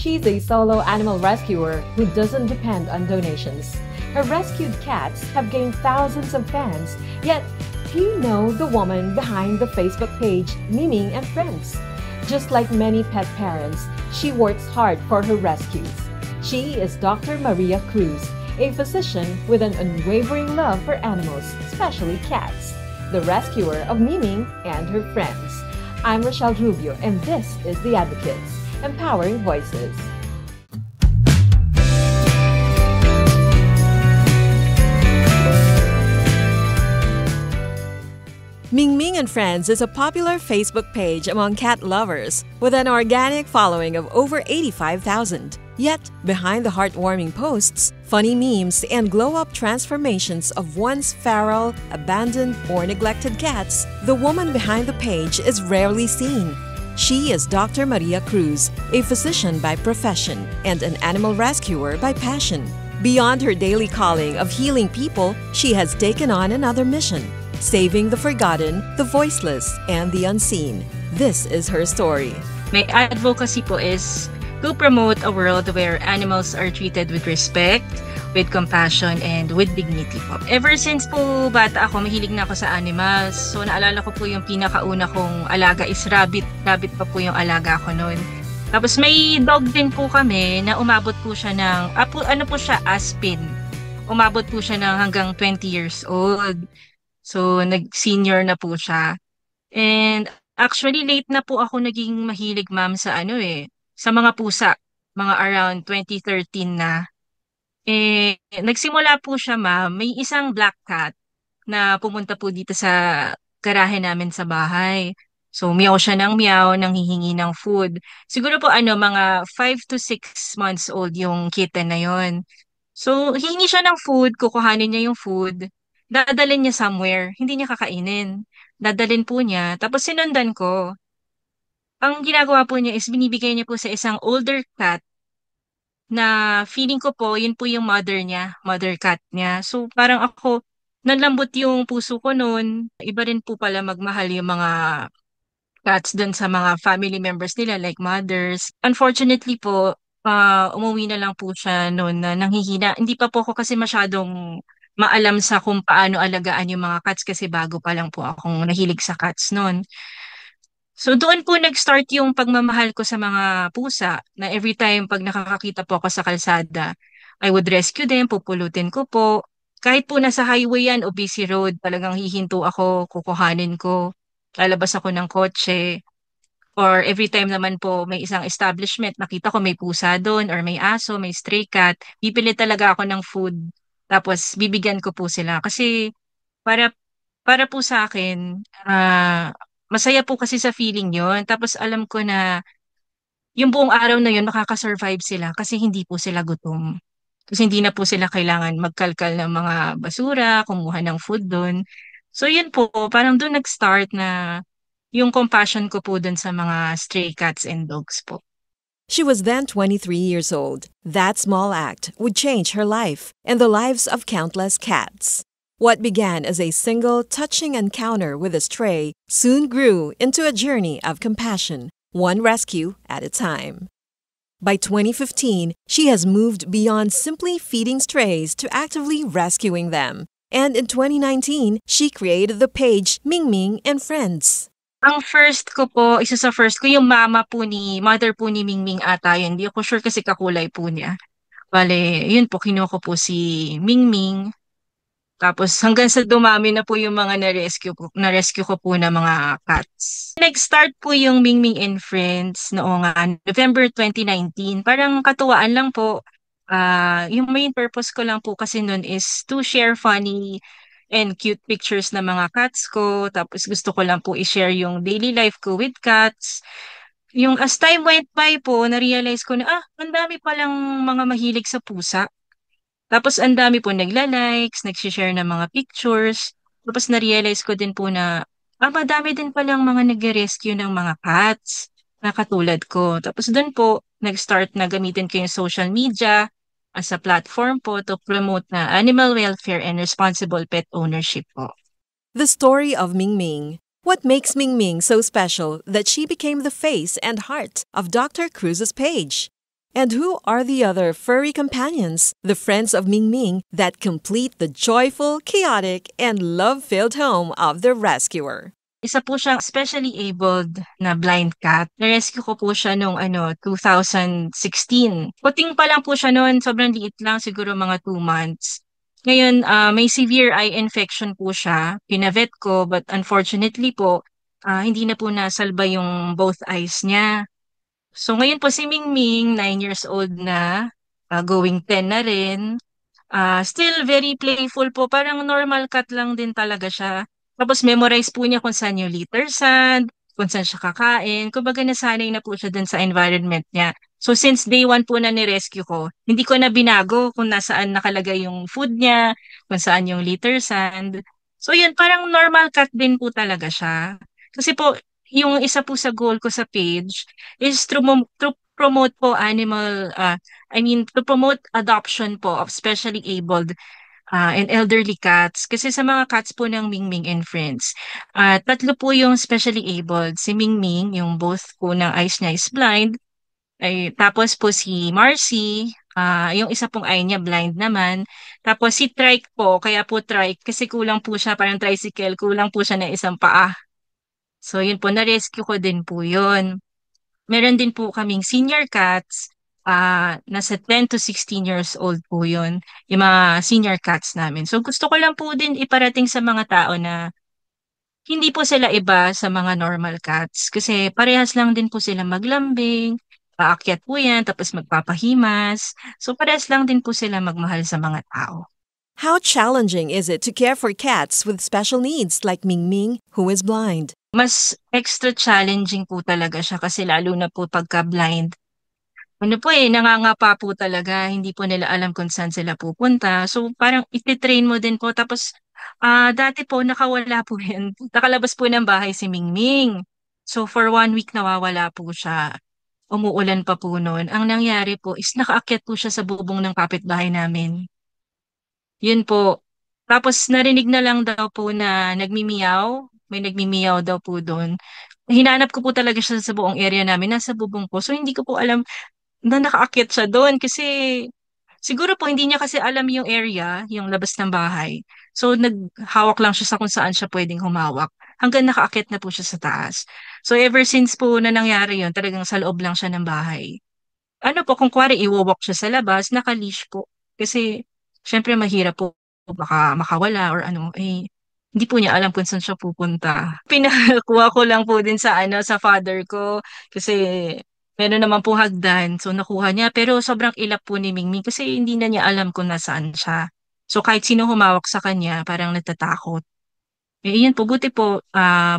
She's a solo animal rescuer who doesn't depend on donations. Her rescued cats have gained thousands of fans, yet few know the woman behind the Facebook page Miming and Friends. Just like many pet parents, she works hard for her rescues. She is Dr. Maria Cruz, a physician with an unwavering love for animals, especially cats, the rescuer of Miming and her friends. I'm Rochelle Rubio, and this is The Advocates, Empowering Voices. Ming and Friends is a popular Facebook page among cat lovers with an organic following of over 85,000. Yet, behind the heartwarming posts, funny memes, and glow-up transformations of once feral, abandoned, or neglected cats, the woman behind the page is rarely seen. She is Dr. Maria Cruz, a physician by profession and an animal rescuer by passion. Beyond her daily calling of healing people, she has taken on another mission: saving the forgotten, the voiceless, and the unseen. This is her story. My advocacy po is to promote a world where animals are treated with respect, with compassion, and with dignity po. Ever since po bata ako, mahilig na ako sa animals. So naalala ko po yung pinakauna kong alaga is rabbit. Rabbit pa po yung alaga ko noon. Tapos may dog din po kami na umabot po siya ng, ano po siya, Aspin. Umabot po siya ng hanggang 20 years old. So nag-senior na po siya. And actually late na po ako naging mahilig, ma'am, sa mga pusa, mga around 2013 na. Nagsimula po siya, ma'am, may isang black cat na pumunta po dito sa garahe namin sa bahay. So, meow siya ng meow, nanghihingi ng food. Siguro po mga 5 to 6 months old yung kitten na yon. So, hihingi siya ng food, kukuhanin niya yung food, dadalhin niya somewhere, hindi niya kakainin. Dadalhin po niya, tapos sinundan ko. Ang ginagawa po niya is binibigay niya po sa isang older cat na feeling ko po, yun po yung mother niya, mother cat niya. So parang ako, nanlambot yung puso ko noon. Iba rin po pala magmahal yung mga cats dun sa mga family members nila like mothers. Unfortunately po, umuwi na lang po siya noon na nanghihina. Hindi pa po ako kasi masyadong maalam sa kung paano alagaan yung mga cats kasi bago pa lang po akong nahilig sa cats noon. So doon po nag-start yung pagmamahal ko sa mga pusa na every time pag nakakakita po ako sa kalsada, I would rescue them, pupulutin ko po. Kahit po nasa highway yan o busy road, talagang hihinto ako, kukuhanin ko, lalabas ako ng kotse. Or every time naman po may isang establishment, nakita ko may pusa doon or may aso, may stray cat, bibili talaga ako ng food. Tapos bibigyan ko po sila. Kasi para para po sa akin, masaya po kasi sa feeling yon. Tapos alam ko na yung buong araw na yun makakasurvive sila kasi hindi po sila gutom. Kasi hindi na po sila kailangan magkalkal ng mga basura, kumuha ng food doon. So yun po, parang doon nag-start na yung compassion ko po doon sa mga stray cats and dogs po. She was then 23 years old. That small act would change her life and the lives of countless cats. What began as a single, touching encounter with a stray soon grew into a journey of compassion, one rescue at a time. By 2015, she has moved beyond simply feeding strays to actively rescuing them. And in 2019, she created the page Ming and Friends. Ang first ko po, isa sa first ko, yung mother po ni Mingming ata yun. Hindi ako sure kasi kakulay po niya. Bale, yun po, kinuha ko po si Mingming. Tapos hanggang sa dumami na po yung mga na-rescue ko po na mga cats. Nag-start po yung Mingming and Friends noong November 2019. Parang katuwaan lang po. Yung main purpose ko lang po kasi noon is to share funny and cute pictures ng mga cats ko. Tapos gusto ko lang po i-share yung daily life ko with cats. Yung as time went by po, na-realize ko na, ang dami palang mga mahilig sa pusa. Tapos ang dami po nagla-likes, nag-share ng mga pictures. Tapos na-realize ko din po na, madami din palang mga nag-rescue ng mga cats na katulad ko. Tapos doon po, nag-start na gamitin ko yung social media as a platform po to promote na animal welfare and responsible pet ownership po. The story of Ming. What makes Ming so special that she became the face and heart of Dr. Cruz's page? And who are the other furry companions, the friends of Ming Ming that complete the joyful, chaotic, and love-filled home of the rescuer? Isa po siyang specially abled na blind cat. Na-rescue ko po siya noong 2016. Puting pa lang po siya noon, sobrang liit lang, siguro mga 2 months. Ngayon, may severe eye infection po siya. Pinavet ko, but unfortunately po, hindi na po nasalba yung both eyes niya. So ngayon po si Mingming, 9 years old na, going 10 na rin. Still very playful po. Parang normal cat lang din talaga siya. Tapos memorize po niya kung saan yung litter sand, kung saan siya kakain. Kumbaga nasanay na po siya dun sa environment niya. So since day one po na ni-rescue ko, hindi ko na binago kung nasaan nakalagay yung food niya, kung saan yung litter sand. So yun, parang normal cat din po talaga siya. Kasi po, yung isa po sa goal ko sa page is to promote po to promote adoption po of specially abled and elderly cats. Kasi sa mga cats po ng Mingming and Friends, tatlo po yung specially abled. Si Mingming, yung both po ng eyes niya is blind. Tapos po si Marcy, yung isa pong eye niya blind naman. Tapos si Trike po, kaya po Trike, kasi kulang po siya, parang tricycle, kulang po siya ng isang paa. So yun po, na-rescue ko din po yun. Meron din po kaming senior cats, nasa 10 to 16 years old po yun, yung mga senior cats namin. So gusto ko lang po din iparating sa mga tao na hindi po sila iba sa mga normal cats kasi parehas lang din po sila maglambing, paakyat po yan, tapos magpapahimas. So parehas lang din po sila magmahal sa mga tao. How challenging is it to care for cats with special needs like Ming Ming, who is blind? Mas extra challenging po talaga siya kasi lalo na po pagka blind. Nangangapa po talaga, hindi po nila alam kung saan sila pupunta. So parang ititrain mo din po. Tapos dati po nakawala po yan. Nakalabas po ng bahay si Mingming. So for 1 week nawawala po siya. Umuulan pa po noon. Ang nangyari po is nakaakyat po siya sa bubong ng kapitbahay namin. Yun po. Tapos narinig na lang daw po na nagmimiyaw. May nagmimiyaw daw po doon. Hinanap ko po talaga siya sa buong area namin. Nasa bubong po. So hindi ko po alam na nakaakyat siya doon kasi siguro po hindi niya kasi alam yung area, yung labas ng bahay. So naghawak lang siya sa kung saan siya pwedeng humawak hanggang nakaakyat na po siya sa taas. So ever since po na nangyari yun, talagang sa loob lang siya ng bahay. Ano po, kung kuwari iwawalk siya sa labas, naka-leash po. Kasi syempre mahirap po baka makawala or ano, hindi po niya alam kung saan siya pupunta. Pinakuha ko lang po din sa father ko kasi meron naman po hagdan. So nakuha niya pero sobrang ilap po ni Mingming kasi hindi na niya alam kung nasaan siya. So kahit sino humawak sa kanya, parang natatakot. Yun po, buti po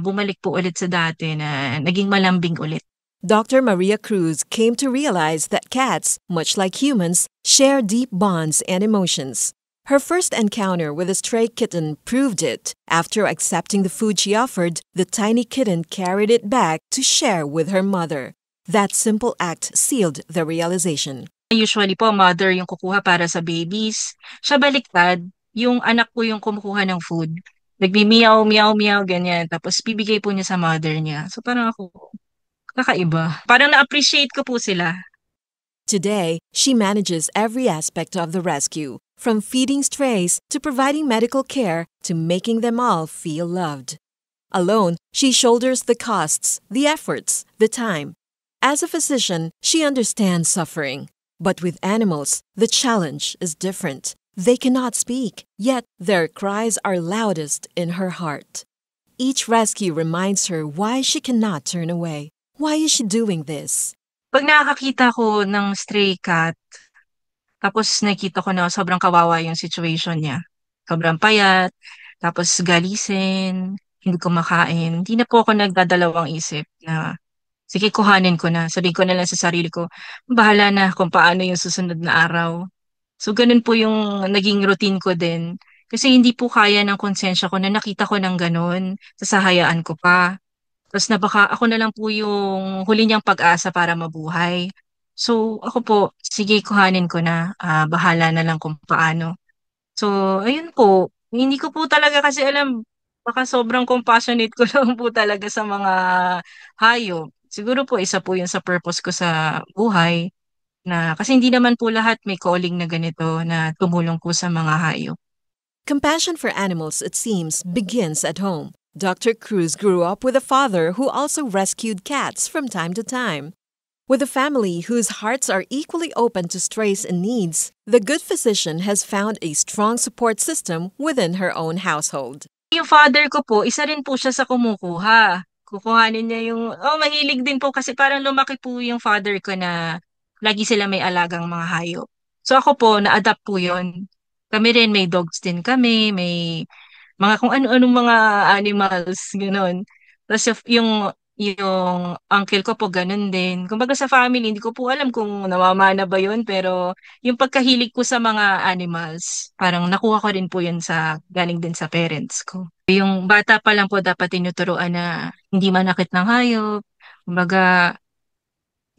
bumalik po ulit sa dati na naging malambing ulit. Dr. Maria Cruz came to realize that cats, much like humans, share deep bonds and emotions. Her first encounter with a stray kitten proved it. After accepting the food she offered, the tiny kitten carried it back to share with her mother. That simple act sealed the realization. Usually po, mother yung kukuha para sa babies. Siya baliktad, yung anak po yung kumukuha ng food. Nagmi-meow, meow, meow, ganyan. Tapos bibigay po niya sa mother niya. So parang ako, kakaiba. Parang na-appreciate ko po sila. Today, she manages every aspect of the rescue, from feeding strays to providing medical care to making them all feel loved. Alone, she shoulders the costs, the efforts, the time. As a physician, she understands suffering. But with animals, the challenge is different. They cannot speak, yet their cries are loudest in her heart. Each rescue reminds her why she cannot turn away. Why is she doing this? Pag nakakita ko ng stray cat, tapos nakita ko na sobrang kawawa yung situation niya. Sobrang payat, tapos galisin, hindi kumakain. Hindi na po ako nagdadalawang isip na sige, kuhanin ko na. Sabihin ko na lang sa sarili ko, bahala na kung paano yung susunod na araw. So, ganun po yung naging routine ko din. Kasi hindi po kaya ng konsensya ko na nakita ko ng ganun, sasahayaan ko pa. Tapos na baka ako na lang po yung huli niyang pag-asa para mabuhay. So, ako po, sige, kuhanin ko na. Bahala na lang kung paano. So, ayun po. Hindi ko po talaga kasi alam, baka sobrang compassionate ko lang po talaga sa mga hayop. Siguro po isa po yun sa purpose ko sa buhay. kasi hindi naman po lahat may calling na ganito na tumulong po sa mga hayop. Compassion for animals, it seems, begins at home. Dr. Cruz grew up with a father who also rescued cats from time to time. With a family whose hearts are equally open to strays and needs, the good physician has found a strong support system within her own household. Yung father ko po, isa rin po siya sa kumukuha. Kukuhanin niya mahilig din po kasi parang lumaki po yung father ko na lagi sila may alagang mga hayop. So ako po, na-adapt po yon. Kami rin, may dogs din kami, may mga kung ano-anong mga animals, gano'n. Tapos yung uncle ko po ganun din. Kumbaga sa family, hindi ko po alam kung namamana ba yun, pero yung pagkahilig ko sa mga animals, parang nakuha ko rin po yun galing din sa parents ko. Yung bata pa lang po dapat tinuturuan na hindi manakit ng hayop. Kumbaga,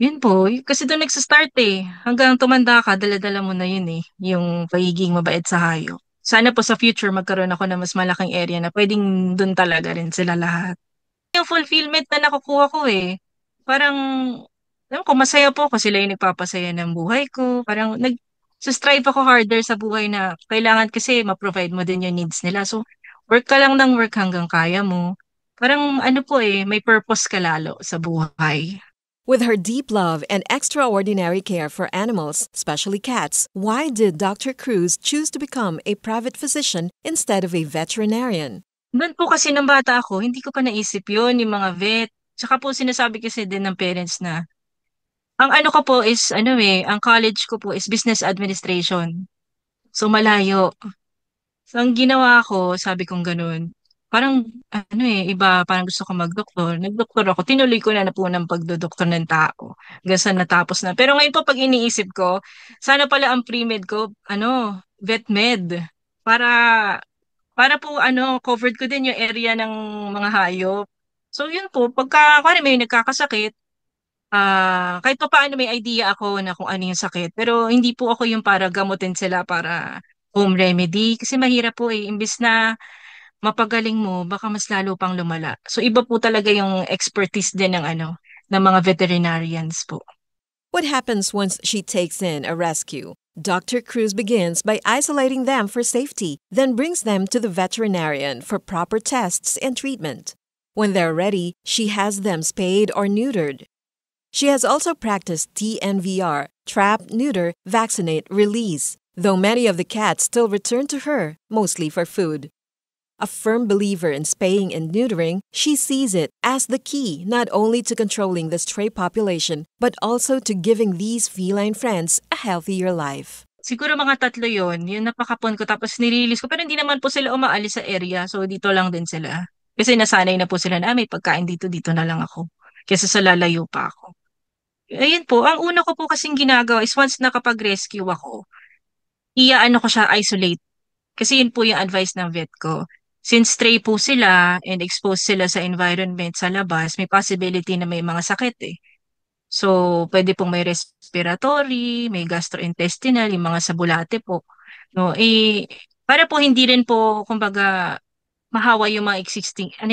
yun po, kasi doon nagsa-start eh. Hanggang tumanda ka, dala-dala mo na yun eh, yung pagiging mabait sa hayop. Sana po sa future magkaroon ako ng mas malaking area na pwedeng doon talaga rin sila lahat. Yung fulfillment na nakukuha ko eh. Parang, alam ko, masaya po ako. Sila yung nagpapasaya ng buhay ko. Parang strive ako harder sa buhay na kailangan kasi ma-provide mo din yung needs nila. So, work ka lang ng work hanggang kaya mo. Parang ano po eh, may purpose ka lalo sa buhay. With her deep love and extraordinary care for animals, especially cats, why did Dr. Cruz choose to become a private physician instead of a veterinarian? Doon po kasi ng bata ako, hindi ko pa naisip yun, yung mga vet. Tsaka po sinasabi kasi din ng parents na, ang ano ko po is, ang college ko po is business administration. So malayo. So ang ginawa ko, sabi kong ganun, parang iba, parang gusto ko magdoktor. Nagdoktor ako, tinuloy ko na po ng pagdodoktor ng tao. Hanggang sa natapos na. Pero ngayon po pag iniisip ko, sana pala ang pre-med ko, vet med. Para po covered ko din yung area ng mga hayop. So yun po, pagka may nagkakasakit, kahit pa paano may idea ako na kung ano yung sakit. Pero hindi po ako yung para gamutin sila para home remedy. Kasi mahirap po eh. Imbis na mapagaling mo, baka mas lalo pang lumala. So iba po talaga yung expertise din ng mga veterinarians po. What happens once she takes in a rescue? Dr. Cruz begins by isolating them for safety, then brings them to the veterinarian for proper tests and treatment. When they're ready, she has them spayed or neutered. She has also practiced TNVR, trap, neuter, vaccinate, release, though many of the cats still return to her, mostly for food. A firm believer in spaying and neutering, she sees it as the key not only to controlling the stray population, but also to giving these feline friends a healthier life. Siguro mga 3 yon, yung napakapon ko tapos nirelease ko. Pero hindi naman po sila umaalis sa area, so dito lang din sila. Kasi nasanay na po sila na may pagkain dito na lang ako. Kesa sa lalayo pa ako. Ayun po, ang una ko po kasing ginagawa is once nakapag-rescue ako, iaano ko siya isolate. Kasi yun po yung advice ng vet ko. Since stray po sila and exposed sila sa environment sa labas, may possibility na may mga sakit eh. So, pwede pong may respiratory, may gastrointestinal, yung mga sabulate po. No, para po hindi rin po, kumbaga, mahawa yung mga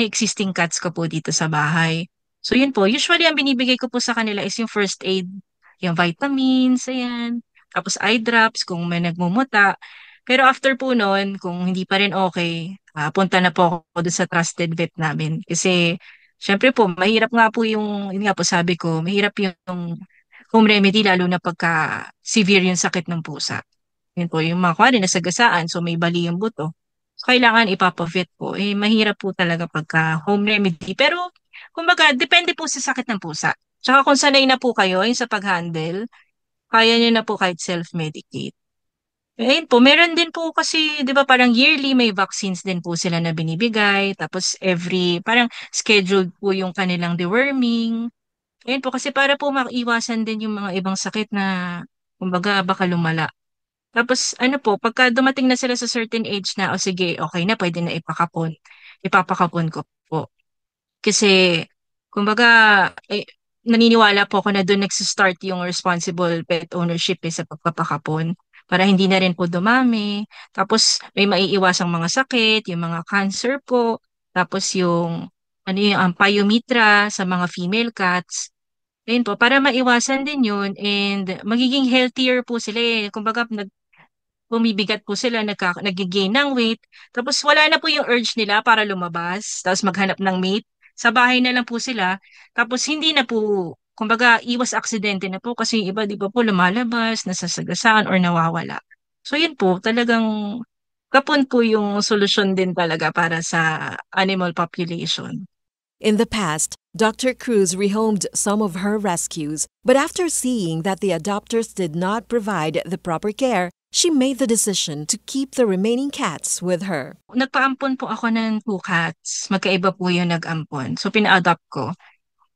existing cats ko po dito sa bahay. So yun po, usually ang binibigay ko po sa kanila is yung first aid, yung vitamins, ayan, tapos eye drops kung may nagmumuta. Pero after po noon, kung hindi pa rin okay, punta na po ako doon sa trusted vet namin. Kasi syempre po, mahirap nga po yun nga po sabi ko, mahirap yung home remedy lalo na pagka severe yung sakit ng pusa. Yun po, yung mga kuwari nasagasaan, so may bali yung buto. So, kailangan ipapa-vet po. Mahirap po talaga pagka home remedy. Pero, kumbaga, depende po sa sakit ng pusa. Tsaka kung sanay na po kayo yung sa pag-handle, kaya nyo na po kahit self-medicate. Ayun po, meron din po kasi, di ba parang yearly may vaccines din po sila na binibigay. Tapos parang scheduled po yung kanilang deworming. Ayun po, kasi para po maiwasan din yung mga ibang sakit na, kumbaga, baka lumala. Tapos pagka dumating na sila sa certain age na, o sige, okay na, pwede na ipapakapon ko po. Kasi, kumbaga, naniniwala po ako na doon nagsistart yung responsible pet ownership sa pagpapakapon para hindi na rin po dumami. Tapos, may maiiwasang mga sakit, yung mga cancer po. Tapos yung pyometra sa mga female cats. Ayun po, para maiwasan din yun and magiging healthier po sila eh. Kumbaga, bumibigat po sila, nag-gain ng weight. Tapos wala na po yung urge nila para lumabas, tapos maghanap ng mate. Sa bahay na lang po sila. Tapos hindi na po, kumbaga, iwas aksidente na po kasi yung iba, di ba po, lumalabas, nasasagasaan or nawawala. So yun po, talagang kapon po yung solusyon din talaga para sa animal population. In the past, Dr. Cruz rehomed some of her rescues, but after seeing that the adopters did not provide the proper care, she made the decision to keep the remaining cats with her. Nagpaampon po ako ng two cats. Magkaiba po yung nag-ampon. So, pina-adopt ko.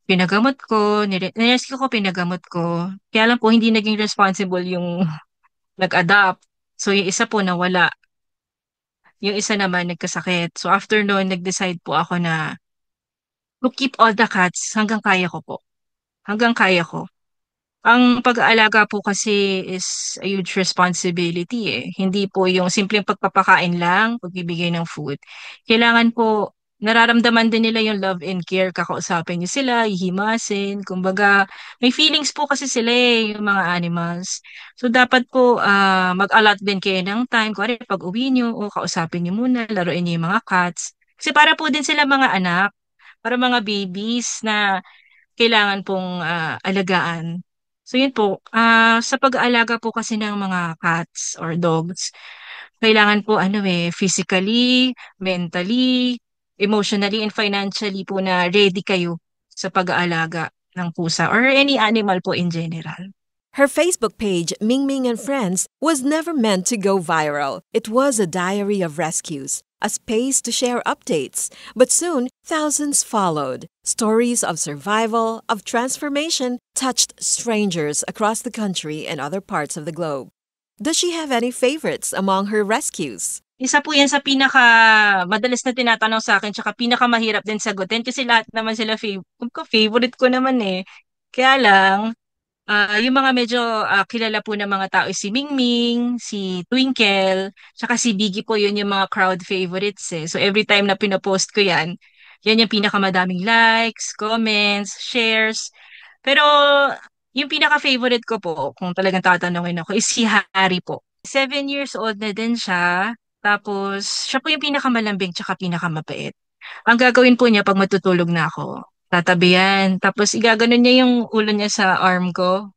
Pinagamot ko, nirescue ko, pinagamot ko. Kaya lang po, hindi naging responsible yung nag-adopt. So, yung isa po nawala. Yung isa naman nagkasakit. So, after noon, nag-decide po ako na to keep all the cats hanggang kaya ko po. Hanggang kaya ko. Ang pag-aalaga po kasi is a huge responsibility eh. Hindi po yung simpleng pagpapakain lang, pagbibigay ng food. Kailangan po, nararamdaman din nila yung love and care, kakausapin niyo sila, ihimasin, kumbaga, may feelings po kasi sila eh, yung mga animals. So, dapat po mag-allot din kayo ng time. Kung pag uwi niyo, o kausapin niyo muna, laruin niyo yung mga cats. Kasi para po din sila mga anak, para mga babies na kailangan pong alagaan. So yun po, sa pag-aalaga po kasi ng mga cats or dogs, kailangan po physically, mentally, emotionally, and financially po na ready kayo sa pag-aalaga ng pusa or any animal po in general. Her Facebook page, Ming Ming and Friends, was never meant to go viral. It was a diary of rescues, a space to share updates. But soon, thousands followed. Stories of survival, of transformation, touched strangers across the country and other parts of the globe. Does she have any favorites among her rescues? Isa po yan sa pinaka madalas na tinatanong sa akin tsaka pinaka mahirap din sagutin kasi lahat naman sila favorite ko naman eh. Kaya lang, yung mga medyo kilala po ng mga tao si Mingming, si Twinkle, tsaka si Biggie po yun yung mga crowd favorites eh. So every time na pinopost ko yan, yan yung pinakamadaming likes, comments, shares. Pero yung pinaka-favorite ko po, kung talagang tatanungin ako, is si Harry po. 7 years old na din siya. Tapos, siya po yung pinakamalambing tsaka pinakamabait. Ang gagawin po niya pag matutulog na ako, tatabihan. Tapos, igaganon niya yung ulo niya sa arm ko.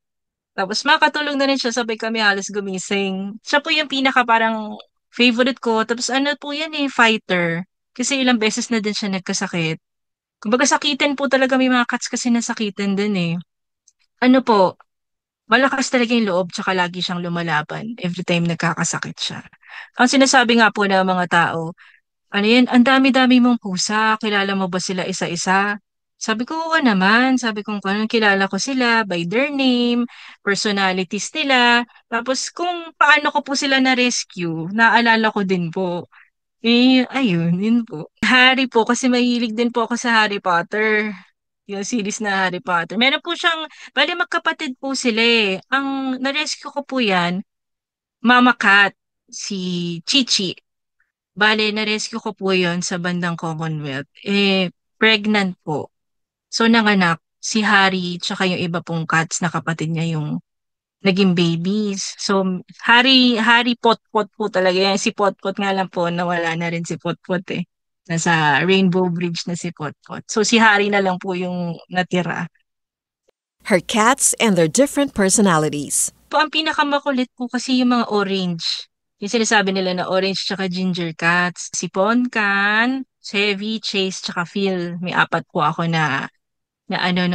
Tapos, makatulog na rin siya, sabay kami halos gumising. Siya po yung pinaka parang favorite ko. Tapos, ano po yan fighter. Kasi ilang beses na din siya nagkasakit. Kumbaga, sakitin po talaga, may mga cats kasi nasakitin din eh. Ano po, malakas talaga yung loob tsaka lagi siyang lumalaban every time nagkakasakit siya. Ang sinasabi nga po ng mga tao, ano yan, ang dami-dami mong pusa, kilala mo ba sila isa-isa? Sabi ko, oo naman. Sabi ko, kung kilala ko sila by their name, personalities nila. Tapos kung paano ko po sila na-rescue, naalala ko din po. Ayun, yun po. Harry po, kasi mahilig din po ako sa Harry Potter. Yung series na Harry Potter. Meron po siyang, bali magkapatid po sila eh. Ang na-rescue ko po yan, Mama Cat, si Chichi. Bale, na-rescue ko po yon sa bandang Commonwealth. Pregnant po. So, nanganak si Harry tsaka yung iba pong cats na kapatid niya yung naging babies. So, Harry Potpot po talaga yan. Si Potpot nga lang po, nawala na rin si Potpot eh. Nasa Rainbow Bridge na si Potpot. So, si Harry na lang po yung natira. Her cats and their different personalities. Po, ang pinakamakulit po kasi yung mga orange. Yung sinasabi nila na orange tsaka ginger cats. Si Poncan, Chevy, Chase, tsaka Phil. May apat po ako na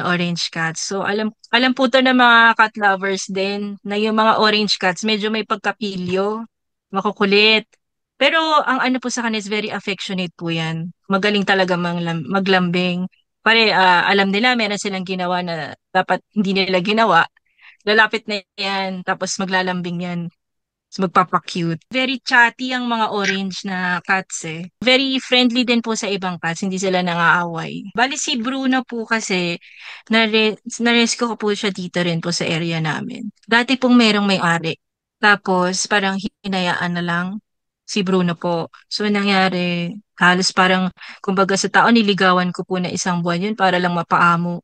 orange cats. So alam po to ng mga cat lovers din na yung mga orange cats medyo may pagkapilyo, makukulit. Pero ang ano po sa kanila is very affectionate po yan. Magaling talaga maglambing. Alam nila meron silang ginawa na dapat hindi nila ginawa. Lalapit na yan, tapos maglalambing yan. So, magpapa-cute. Very chatty ang mga orange na cats eh. Very friendly din po sa ibang cats, hindi sila nangaaway. Bali si Bruno po kasi, na-rescue ko po siya dito rin po sa area namin. Dati pong merong may-ari. Tapos parang hinayaan na lang si Bruno po. So nangyari, halos parang, kumbaga sa tao, niligawan ko po na 1 buwan yun para lang mapaamo.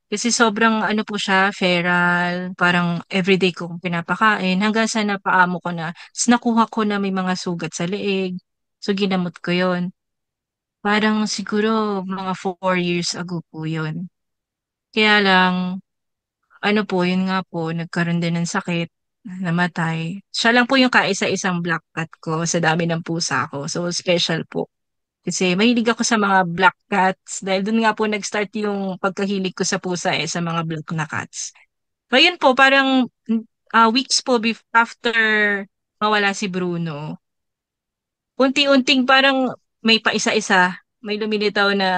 Kasi sobrang ano po siya, feral, parang everyday kong pinapakain hanggang sa napaamo ko na. Tapos nakuha ko na may mga sugat sa leeg. So ginamot ko yon. Parang siguro mga 4 years ago po yun. Kaya lang, ano po, yun nga po, nagkaroon din ng sakit, namatay. Siya lang po yung kaisa-isang black cat ko sa dami ng pusa ko. So special po. Kasi mahilig ako sa mga black cats dahil dun nga po nag-start yung pagkahilig ko sa pusa sa mga black na cats. Ngayon po, parang weeks po after mawala si Bruno, unti-unting parang may paisa-isa, may lumilitaw na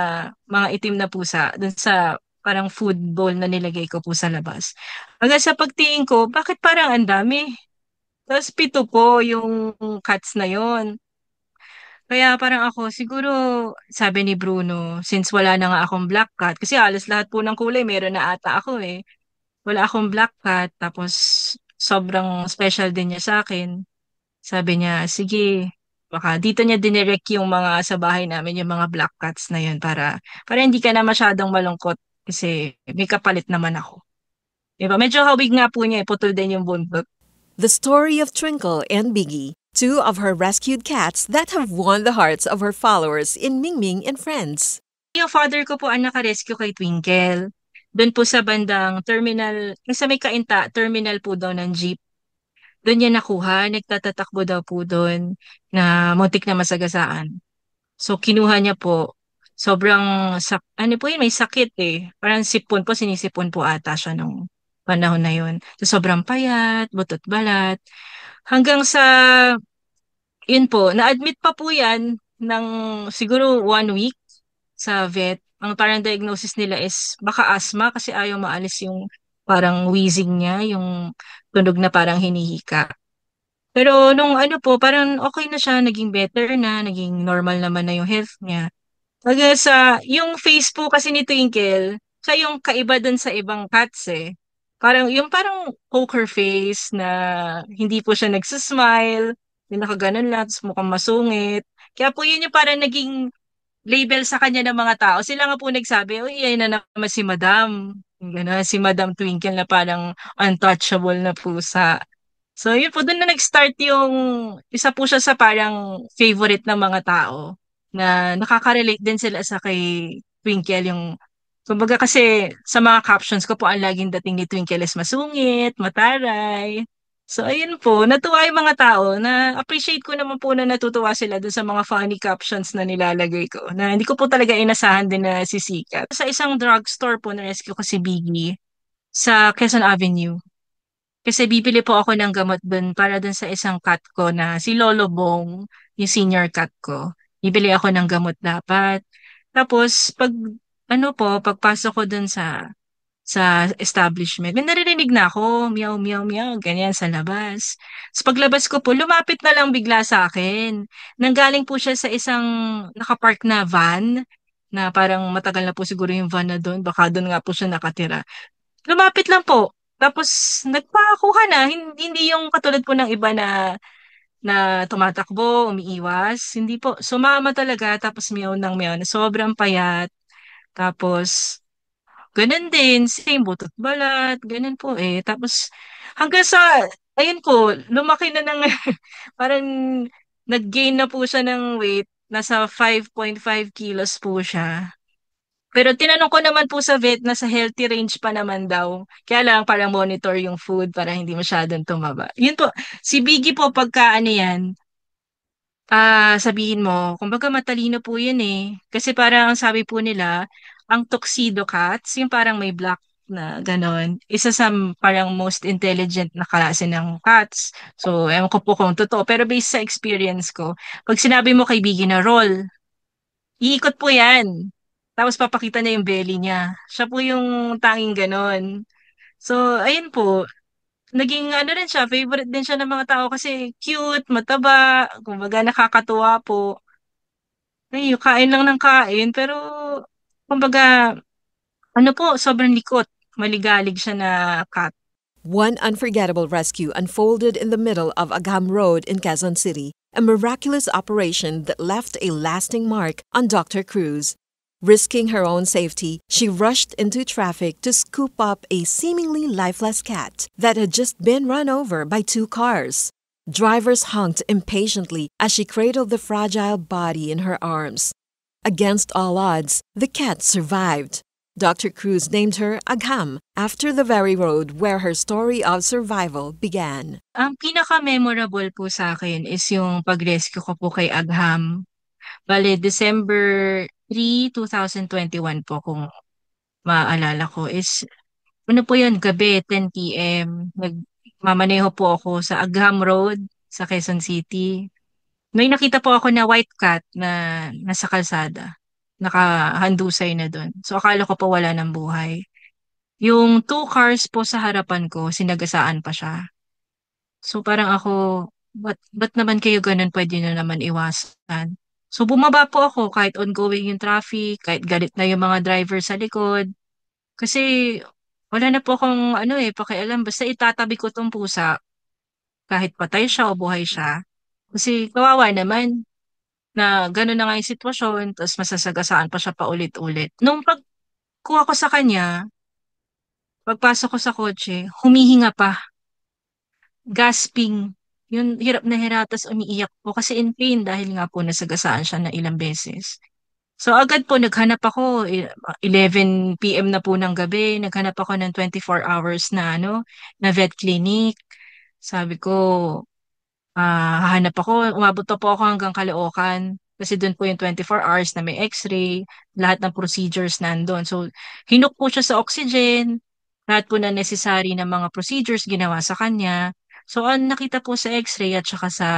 mga itim na pusa dun sa parang food bowl na nilagay ko po sa labas. Hanggang sa pagtingin ko, bakit parang ang dami? Tapos 7 po yung cats na yon. Kaya parang ako, siguro, sabi ni Bruno, since wala na nga akong black cat, kasi halos lahat po ng kulay, meron na ata ako eh. Wala akong black cat, tapos sobrang special din niya sa akin. Sabi niya, sige, baka dito niya dinirect yung mga sa bahay namin, yung mga black cats na yun, para hindi ka na masyadong malungkot kasi may kapalit naman ako. Diba? Medyo hawig nga po niya, putol din yung buntot. The story of Twinkle and Biggie, two of her rescued cats that have won the hearts of her followers in Mingming and Friends. Yung father ko po ang naka-rescue kay Twinkle. Doon po sa bandang terminal, sa may Kainta, terminal po daw ng jeep. Doon niya nakuha, nagtatatakbo daw po doon na muntik na masagasaan. So kinuha niya po, ano po yun, may sakit eh. Parang sipon po, sinisipon po ata siya nung panahon na yun. So sobrang payat, butot balat. Hanggang sa, yun po, na-admit pa po yan ng siguro 1 week sa vet. Ang parang diagnosis nila is baka asthma kasi ayaw maalis yung parang wheezing niya, yung tunog na parang hinihika. Pero nung ano po, parang okay na siya, naging better na, naging normal naman na yung health niya. Hanggang sa, yung face po kasi ni Twinkle, siya yung kaiba dun sa ibang cats eh. Parang poker face na hindi po siya nagsasmile, yung nakaganon lang, tapos mukhang masungit. Kaya po yun yung parang naging label sa kanya ng mga tao. Sila nga po nagsabi, uy, yan na naman si Madam. Yung gano'n, si Madam Twinkle na parang untouchable na pusa. So, yun po, doon na nag-start yung, isa po siya sa parang favorite ng mga tao na nakaka-relate din sila sa kay Twinkle. Kumbaga kasi sa mga captions ko po, ang laging dating ni Twinkle is masungit, mataray. So, ayun po, natuwa yung mga tao na appreciate ko naman po na natutuwa sila dun sa mga funny captions na nilalagay ko na hindi ko po talaga inasahan din na sisikat. Sa isang drugstore po, na-rescue ko si Biggie sa Quezon Avenue. Kasi bibili po ako ng gamot dun para dun sa isang cat ko na si Lolo Bong, yung senior cat ko. Bibili ako ng gamot dapat. Tapos, pagpasok ko dun sa establishment, may naririnig na ako, meow, meow, meow, ganyan sa labas. So paglabas ko po, lumapit na lang bigla sa akin. Nanggaling po siya sa isang nakapark na van, na parang matagal na po siguro yung van na doon, baka doon nga po siya nakatira. Lumapit lang po. Tapos nagpakuha na, hindi yung katulad po ng iba na tumatakbo, umiiwas. Hindi po, sumama talaga, tapos meow ng meow, na sobrang payat. Tapos, ganun din, same butot balat, ganun po eh. Tapos, hanggang sa, ayun po, lumaki na ng, parang nag-gain na po siya ng weight. Nasa 5.5 kilos po siya. Pero tinanong ko naman po sa vet na sa healthy range pa naman daw. Kaya lang parang monitor yung food para hindi masyadong tumaba. Yun po, si Biggie po pagka ano yan, sabihin mo, kumbaga matalino po yun eh. Kasi parang ang sabi po nila, ang tuxedo cats, yung parang may black na ganon, isa sa parang most intelligent na klase ng cats. So, ewan ko po kung totoo. Pero based sa experience ko, pag sinabi mo kay Biggie na roll, iikot po yan. Tapos papakita niya yung belly niya. Siya po yung tanging ganon. So, ayun po, naging ano rin siya, favorite din siya ng mga tao kasi cute, mataba, kumbaga nakakatuwa po. Ay, kain lang ng kain, pero kumbaga, ano po, sobrang likot. Maligalig siya na cat. One unforgettable rescue unfolded in the middle of Agam Road in Quezon City, a miraculous operation that left a lasting mark on Dr. Cruz. Risking her own safety, she rushed into traffic to scoop up a seemingly lifeless cat that had just been run over by two cars. Drivers honked impatiently as she cradled the fragile body in her arms. Against all odds, the cat survived. Dr. Cruz named her Agham after the very road where her story of survival began. Ang pinaka-memorable po sa akin is yung pag-rescue ko po kay Agham. Bale, December 3, 2021 po kung maaalala ko is ano po yun, gabi, 10 p.m. Nagmamaneho po ako sa Agham Road sa Quezon City. May nakita po ako na white cat na nasa kalsada. Nakahandusay na doon. So akala ko po wala ng buhay. Yung two cars po sa harapan ko, sinagasaan pa siya. So parang ako, ba't naman kayo ganun, pwede nyo naman iwasan. So bumaba po ako kahit ongoing yung traffic, kahit galit na yung mga driver sa likod. Kasi wala na po akong pakialam. Basta itatabi ko tong pusa kahit patay siya o buhay siya. Kasi kawawa naman na gano'n na nga yung sitwasyon, tapos masasagasaan pa siya paulit-ulit. Nung pagkuha ko sa kanya, pagpasok ko sa kotse, humihinga pa, gasping. Yun, hirap na hirap, tapos umiiyak po kasi in pain dahil nga po nasagasaan siya na ilang beses. So agad po naghanap ako, 11 p.m. na po ng gabi, naghanap ako ng 24 hours na na vet clinic. Sabi ko, hahanap ako, umabot pa po ako hanggang Caloocan kasi doon po yung 24 hours na may x-ray, lahat ng procedures nandun. So, hinuk po siya sa oxygen, lahat po na necessary na mga procedures ginawa sa kanya. So, ang nakita po sa x-ray at saka sa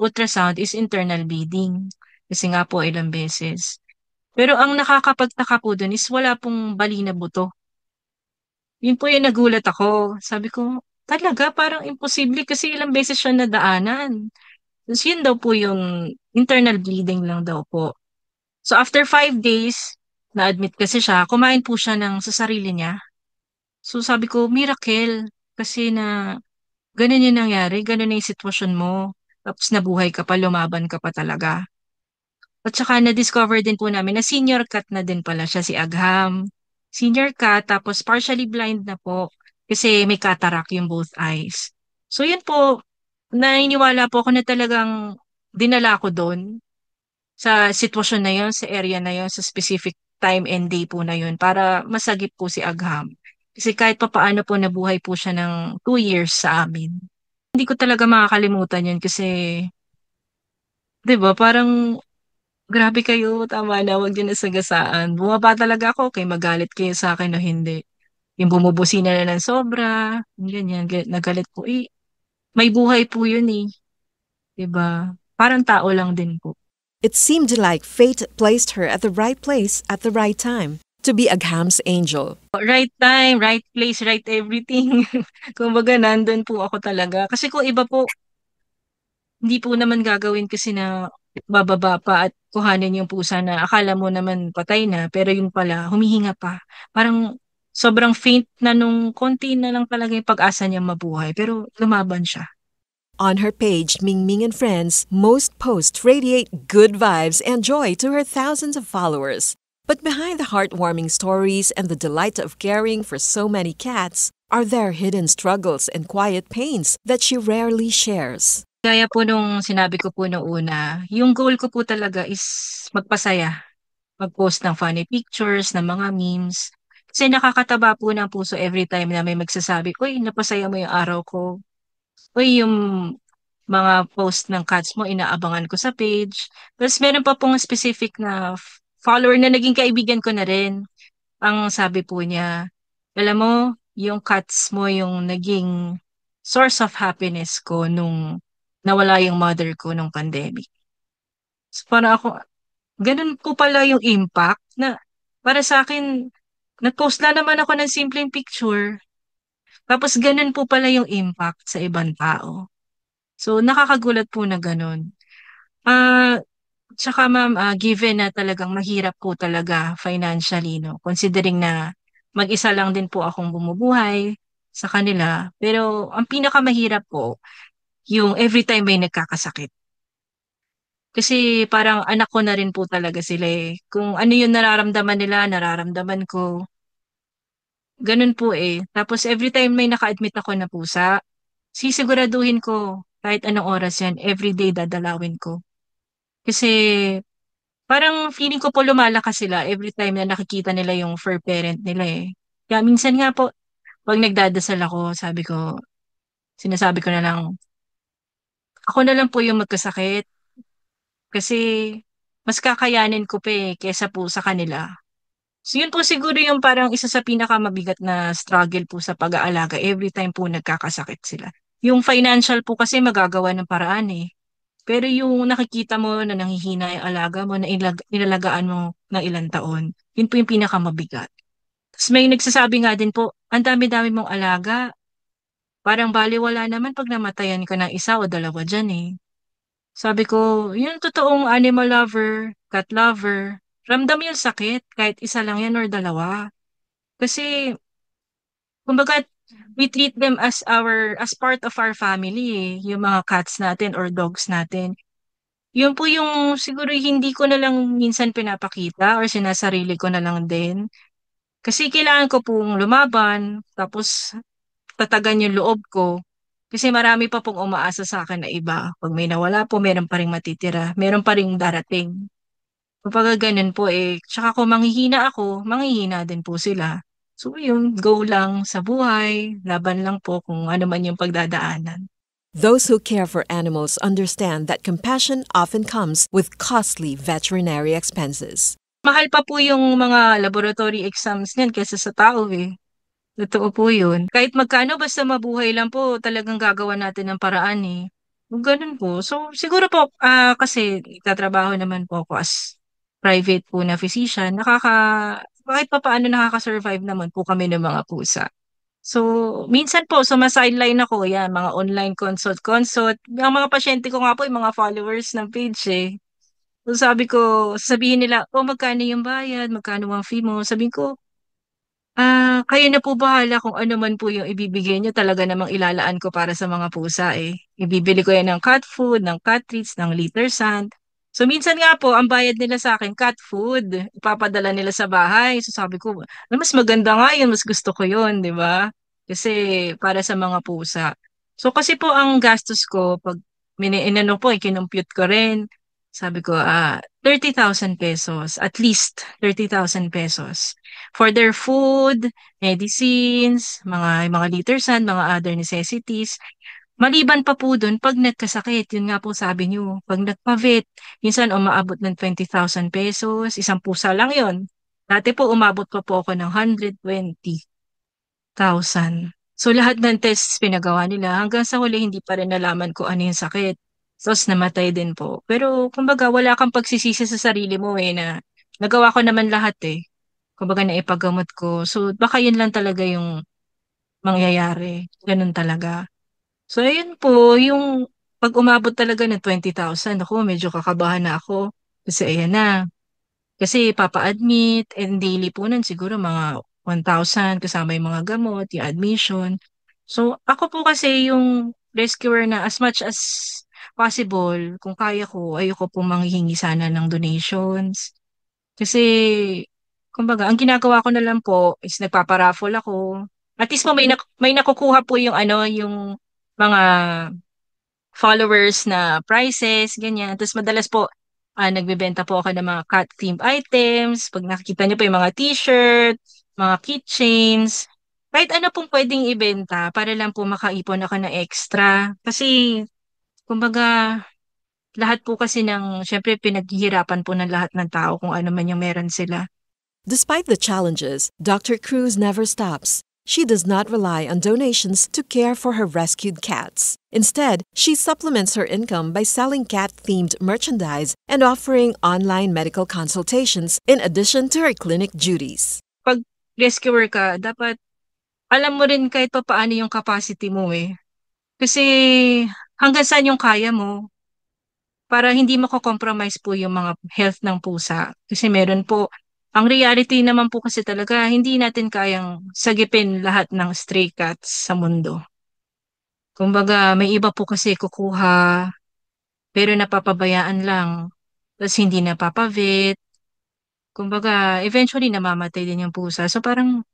ultrasound is internal bleeding. Kasi nga po ilang beses. Pero ang nakakapagtaka po dun is wala pong bali na buto. Yun po yung nagulat ako. Sabi ko, talaga parang imposible kasi ilang beses siya nadaanan. Tapos yun daw po yung internal bleeding lang daw po. So after 5 days, na-admit kasi siya, kumain po siya sa sarili niya. So sabi ko, miracle. Kasi na ganun yung nangyari, ganun yung sitwasyon mo. Tapos nabuhay ka pa, lumaban ka pa talaga. At saka na-discover din po namin na senior cat na din pala siya, si Agham. Senior cat, tapos partially blind na po kasi may cataract yung both eyes. So yun po, naniniwala po ako na talagang dinala ko doon sa sitwasyon na yun, sa area na yun, sa specific time and day po na yun para masagip po si Agham. Kasi kahit pa paano po nabuhay po siya ng 2 years sa amin. Hindi ko talaga makakalimutan yun kasi, 'di ba, parang grabe kayo, tama na, wag niyo nasagasaan. Bumaba talaga ako, kay magalit kayo sa akin o hindi. Yung bumubusina na ng sobra, ganyan, nagalit po. May buhay po yun eh. 'Di ba? Parang tao lang din po. It seemed like fate placed her at the right place at the right time to be Agham's angel. Right time, right place, right everything. Kumbaga, nandun po ako talaga. Kasi kung iba po, hindi po naman gagawin kasi na bababa pa at kuhanin yung pusa na akala mo naman patay na, pero yun pala, humihinga pa. Parang sobrang faint na nung konti na lang talaga yung pag-asa niya mabuhay, pero lumaban siya. On her page, Ming Ming and Friends, most posts radiate good vibes and joy to her thousands of followers. But behind the heartwarming stories and the delight of caring for so many cats are there hidden struggles and quiet pains that she rarely shares. Gaya po nung sinabi ko po noong una, yung goal ko po talaga is magpasaya. Mag-post ng funny pictures, ng mga memes. Kasi nakakataba po ng puso every time na may magsasabi, uy, napasaya mo yung araw ko. Uy, yung mga post ng cats mo, inaabangan ko sa page. Tapos meron pa pong specific na follower na naging kaibigan ko na rin. Ang sabi po niya, alam mo, yung cats mo yung naging source of happiness ko nung nawala yung mother ko nung pandemic. So parang ako, ganun po pala yung impact na para sa akin, nag-post na naman ako ng simpleng picture. Tapos ganun po pala yung impact sa ibang tao. So nakakagulat po na ganun. Ah, tsaka ma'am, given na talagang mahirap po talaga financially, no? Considering na mag-isa lang din po akong bumubuhay sa kanila. Pero ang pinakamahirap po, yung every time may nagkakasakit. Kasi parang anak ko na rin po talaga sila eh. Kung ano yung nararamdaman nila, nararamdaman ko. Ganun po eh. Tapos every time may naka-admit ako na pusa, sisiguraduhin ko kahit anong oras yan, everyday dadalawin ko. Kasi parang feeling ko po lumalakas sila every time na nakikita nila yung fur parent nila eh. Kaya minsan nga po, pag nagdadasal ako, sinasabi ko na lang, ako na lang po yung magkasakit kasi mas kakayanin ko pa eh, kesa po sa kanila. So yun po siguro yung parang isa sa pinakamabigat na struggle po sa pag-aalaga every time po nagkakasakit sila. Yung financial po kasi magagawa ng paraan eh. Pero yung nakikita mo na nanghihina yung alaga mo, na inalagaan mo ng ilang taon, yun po yung pinakamabigat. Tapos may nagsasabi nga din po, ang dami-dami mong alaga, parang baliwala naman pag namatayan ka ng isa o dalawa dyan eh. Sabi ko, yung totoong animal lover, cat lover, ramdam yung sakit kahit isa lang yan or dalawa. Kasi, kumbaga, we treat them as part of our family eh, yung mga cats natin or dogs natin. Yun po yung siguro hindi ko na lang minsan pinapakita or sinasarili ko na lang din. Kasi kailangan ko pong lumaban, tapos tatagan yung loob ko. Kasi marami pa pong umaasa sa akin na iba. Pag may nawala po, meron pa ring matitira. Meron pa ring darating. Kapag ganun po eh, tsaka kung manghihina ako, manghihina din po sila. So yun, go lang sa buhay, laban lang po kung ano man yung pagdadaanan. Those who care for animals understand that compassion often comes with costly veterinary expenses. Mahal pa po yung mga laboratory exams niyan kaysa sa tao eh. Totoo po yun. Kahit magkano, basta mabuhay lang po, talagang gagawa natin ng paraan eh. Kung ganun po. So, siguro po, kasi tatrabaho naman po ako as private po na physician, kahit pa paano nakaka-survive naman po kami ng mga pusa. So, minsan po, sumasideline ako, yan, mga online consult. Ang mga pasyente ko nga po, yung mga followers ng page eh. So, sabi ko, sabihin nila, oh, magkano yung bayad, magkano ang fee mo? Sabi ko, kayo na po bahala kung ano man po yung ibibigay nyo. Talaga namang ilalaan ko para sa mga pusa eh. Ibibili ko yan ng cat food, ng cat treats, ng litter sand. So minsan nga po, ang bayad nila sa akin, cat food. Ipapadala nila sa bahay. So sabi ko, mas maganda nga yun, mas gusto ko yun, di ba? Kasi para sa mga pusa. So kasi po ang gastos ko, pag inano po, ikinumpute ko rin. Sabi ko, 30,000 pesos, at least 30,000 pesos for their food, medicines, mga liters and mga other necessities. Maliban pa po dun, pag nagkasakit, yun nga po sabi niyo, pag nagpa-vet, minsan umaabot ng 20,000 pesos, isang pusa lang yon. Dati po umabot pa po ako ng 120,000. So lahat ng tests pinagawa nila, hanggang sa huli hindi pa rin nalaman ko ano yung sakit. Tapos namatay din po. Pero kumbaga wala kang pagsisisi sa sarili mo eh na nagawa ko naman lahat eh. Kumbaga naipagamot ko. So baka yun lang talaga yung mangyayari. Ganun talaga. So ayun po, yung pag umabot talaga ng 20,000, ako medyo kakabahan na ako. Kasi ayan na. Kasi papa-admit and daily po nun siguro mga 1,000 kasama yung mga gamot, yung admission. So ako po kasi yung rescuer na as much as possible, kung kaya ko, ayoko po manghihingi sana ng donations. Kasi, kumbaga, ang ginagawa ko na lang po is nagpaparaffle ako. At least po may nakukuha po yung ano, yung mga followers na prizes, ganyan. Tapos madalas po, nagbebenta po ako ng mga cat-themed items. Pag nakikita niyo po yung mga t-shirt, mga keychains, kahit ano pong pwedeng ibenta para lang po makaipon ako ng extra. Kasi, kumbaga, lahat po kasi syempre pinaghihirapan po ng lahat ng tao kung ano man yung meron sila. Despite the challenges, Dr. Cruz never stops. She does not rely on donations to care for her rescued cats. Instead, she supplements her income by selling cat-themed merchandise and offering online medical consultations in addition to her clinic duties. Pag rescuer ka, dapat alam mo rin kahit pa paano yung capacity mo eh. Kasi hanggang saan yung kaya mo para hindi mako-compromise po yung mga health ng pusa. Kasi meron po, ang reality naman po kasi talaga, hindi natin kayang sagipin lahat ng stray cats sa mundo. Kumbaga, may iba po kasi kukuha, pero napapabayaan lang. tapos hindi napapavet. Kumbaga, eventually namamatay din yung pusa. So parang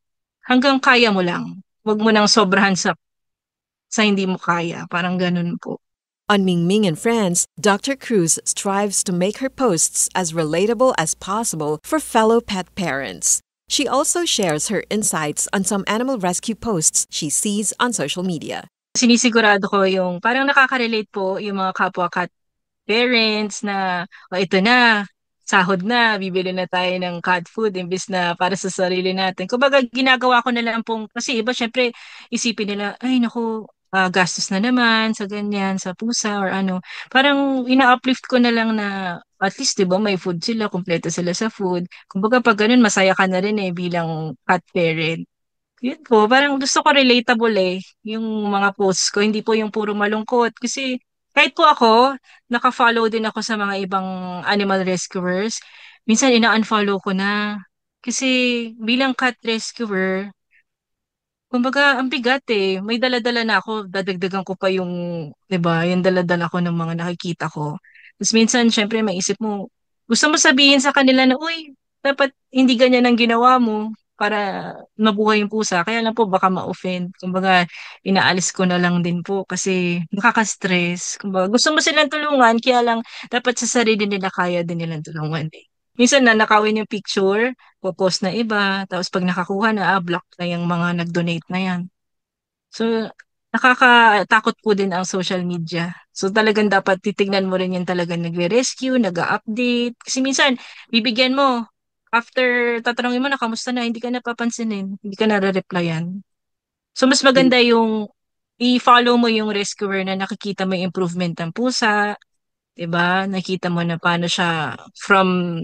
hanggang kaya mo lang. Huwag mo nang sobrahan sa hindi mo kaya. Parang ganun po. On Ming Ming and Friends, Dr. Cruz strives to make her posts as relatable as possible for fellow pet parents. She also shares her insights on some animal rescue posts she sees on social media. Sinisigurado ko yung parang nakaka-relate po yung mga kapwa cat parents na, o ito na, sahod na, bibili na tayo ng cat food imbis na para sa sarili natin. Kumbaga, ginagawa ko na lang pong, kasi iba syempre isipin nila, ay naku, gastos na naman sa ganyan, sa pusa or ano. Parang ina-uplift ko na lang na at least 'di ba may food sila, kumpleto sila sa food. Kumbaga pag ganun masaya ka na rin bilang cat parent. Yun po, parang gusto ko relatable yung mga posts ko, hindi po yung puro malungkot. Kasi kahit po ako, naka-follow din ako sa mga ibang animal rescuers. Minsan ina-unfollow ko na. Kasi bilang cat rescuer, kumbaga ang bigat may dala-dala na ako, dadagdagan ko pa yung, 'di ba, yung dala-dala ko ng mga nakikita ko. Tapos minsan, syempre, maisip mo, gusto mo sabihin sa kanila na, uy, dapat hindi ganyan ang ginawa mo para mabuhay yung pusa. Kaya lang po, baka ma-offend. Kumbaga, inaalis ko na lang din po kasi nakaka-stress. Kumbaga, gusto mo silang tulungan, kaya lang dapat sa sarili nila kaya din nilang tulungan. Minsan na nakawin yung picture, post na iba, tapos pag nakakuha na, block na yung mga nag-donate na yan. So, nakakatakot po din ang social media. So, talagang dapat titignan mo rin yung talagang nagre-rescue, nag-update. Kasi minsan, bibigyan mo, after tatanungin mo na kamusta na, hindi ka napapansinin, hindi ka nare-replyan. So, mas maganda yung i-follow mo yung rescuer na nakikita mo yung improvement ng pusa, 'di ba? Nakita mo na paano siya from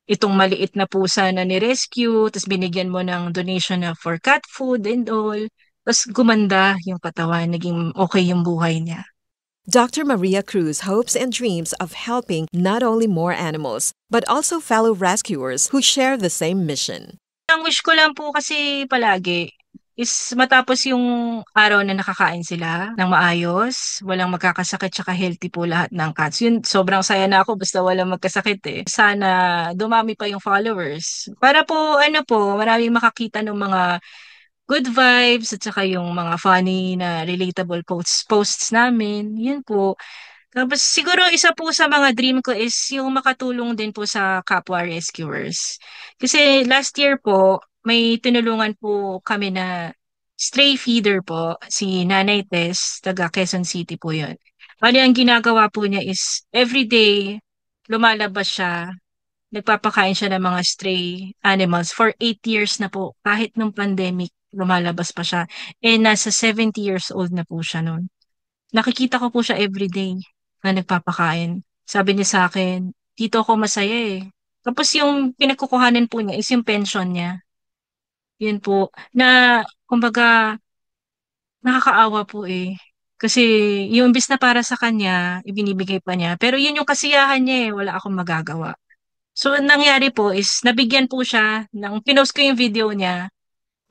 itong maliit na pusa na ni-rescue, tapos binigyan mo ng donation na for cat food and all. Tapos gumanda yung katawan, naging okay yung buhay niya. Dr. Maria Cruz hopes and dreams of helping not only more animals, but also fellow rescuers who share the same mission. Ang wish ko lang po kasi palagi is matapos yung araw na nakakain sila ng maayos, walang magkakasakit, tsaka healthy po lahat ng cats. Yun, sobrang saya na ako basta walang magkasakit. Sana dumami pa yung followers. Para po, ano po, maraming makakita ng mga good vibes at saka yung mga funny na relatable posts namin. Yun po. Tapos siguro isa po sa mga dream ko is yung makatulong din po sa kapwa rescuers. Kasi last year po, may tinulungan po kami na stray feeder po, si Nanay Tess, taga Quezon City po yun. Bali, ang ginagawa po niya is everyday lumalabas siya, nagpapakain siya ng mga stray animals for 8 years na po. Kahit nung pandemic, lumalabas pa siya. Nasa 70 years old na po siya noon. Nakikita ko po siya everyday na nagpapakain. Sabi niya sa akin, dito ako masaya Tapos yung pinagkukuhanan po niya is yung pension niya. Yun po. Na, kumbaga, nakakaawa po Kasi yung imbis na para sa kanya, ibinibigay pa niya. Pero yun yung kasiyahan niya wala akong magagawa. So, ang nangyari po is, nabigyan po siya, pinost ko yung video niya,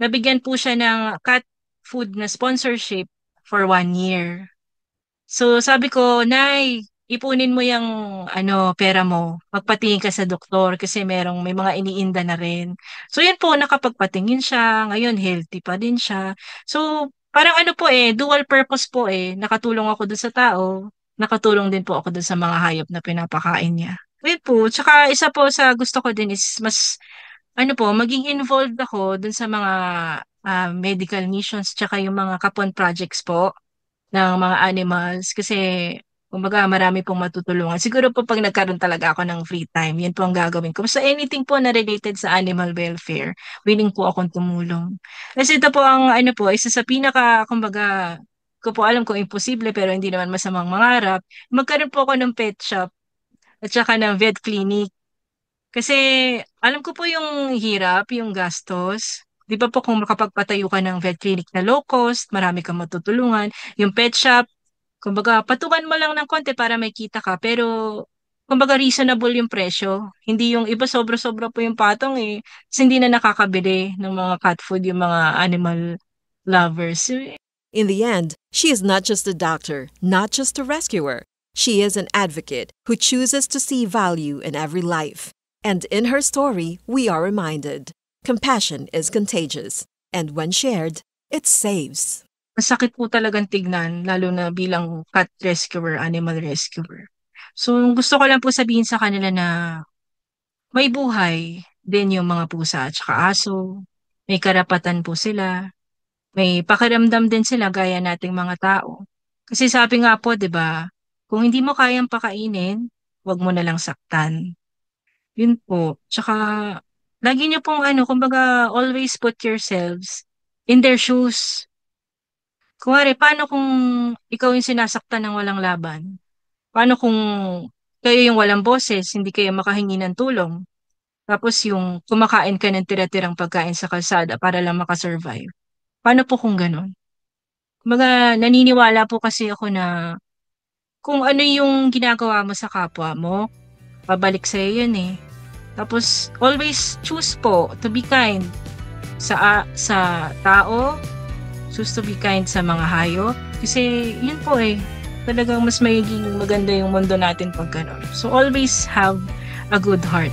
nabigyan po siya ng cat food na sponsorship for 1 year. So sabi ko, Nay, ipunin mo yung pera mo. Magpatingin ka sa doktor kasi may mga iniinda na rin. So yun po, nakapagpatingin siya. Ngayon, healthy pa din siya. So parang po dual purpose po Nakatulong ako dun sa tao. Nakatulong din po ako dun sa mga hayop na pinapakain niya. Yun po. Tsaka isa po sa gusto ko din is mas, maging involved ako dun sa mga medical missions tsaka yung mga kapon projects po ng mga animals kasi kumbaga marami pong matutulungan. Siguro po pag nagkaroon talaga ako ng free time, yan po ang gagawin ko. So anything po na related sa animal welfare, willing po akong tumulong. Kasi ito po ang isa sa pinaka, kumbaga, ko po alam kung imposible pero hindi naman masamang mangarap, magkaroon po ako ng pet shop at saka ng vet clinic. Kasi alam ko po yung hirap, yung gastos. Di ba po kung makapagpatayo ka ng vet clinic na low cost, marami kang matutulungan. Yung pet shop, kumbaga patungan mo lang ng konti para may kita ka. Pero kumbaga reasonable yung presyo. Hindi yung iba sobra-sobra po yung patong Kasi hindi na nakakabili ng mga cat food yung mga animal lovers. In the end, she is not just a doctor, not just a rescuer, She is an advocate who chooses to see value in every life. And in her story, we are reminded, compassion is contagious. And when shared, it saves. Masakit po talagang tignan, lalo na bilang cat rescuer, animal rescuer. So, gusto ko lang po sabihin sa kanila na may buhay din yung mga pusa at saka aso. May karapatan po sila. May pakiramdam din sila gaya nating mga tao. Kasi sabi nga po, 'di ba, kung hindi mo kayang pakainin, 'wag mo na lang saktan. Yun po. Tsaka lagi niyo pong kumbaga always put yourselves in their shoes. Kunwari, paano kung ikaw yung sinasaktan ng walang laban? Paano kung kayo yung walang boses, hindi kayo makahingi ng tulong? Tapos yung kumakain ka ng tira-tirang pagkain sa kalsada para lang makasurvive. Paano po kung ganun? Kumbaga, naniniwala po kasi ako na kung ano yung ginagawa mo sa kapwa mo, pabalik sa'yo yun eh. Tapos, always choose po to be kind sa tao, choose to be kind sa mga hayop. Kasi, yun po eh, talagang mas magiging maganda yung mundo natin pag gano'n. So, always have a good heart.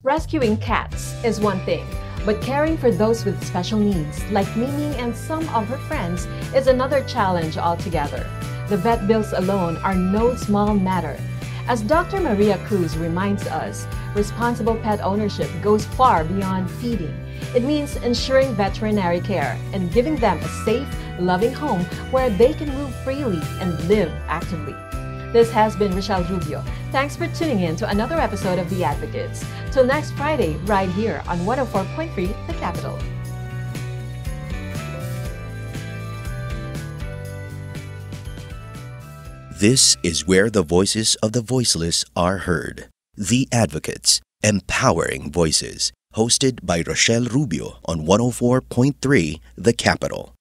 Rescuing cats is one thing, but caring for those with special needs, like Mimi and some of her friends, is another challenge altogether. The vet bills alone are no small matter. As Dr. Maria Cruz reminds us, responsible pet ownership goes far beyond feeding. It means ensuring veterinary care and giving them a safe, loving home where they can move freely and live actively. This has been Rochelle Rubio. Thanks for tuning in to another episode of The Advocates. Till next Friday, right here on 104.3 The Capital. This is where the voices of the voiceless are heard. The Advocates, Empowering Voices, hosted by Rochelle Rubio on 104.3 The Capital.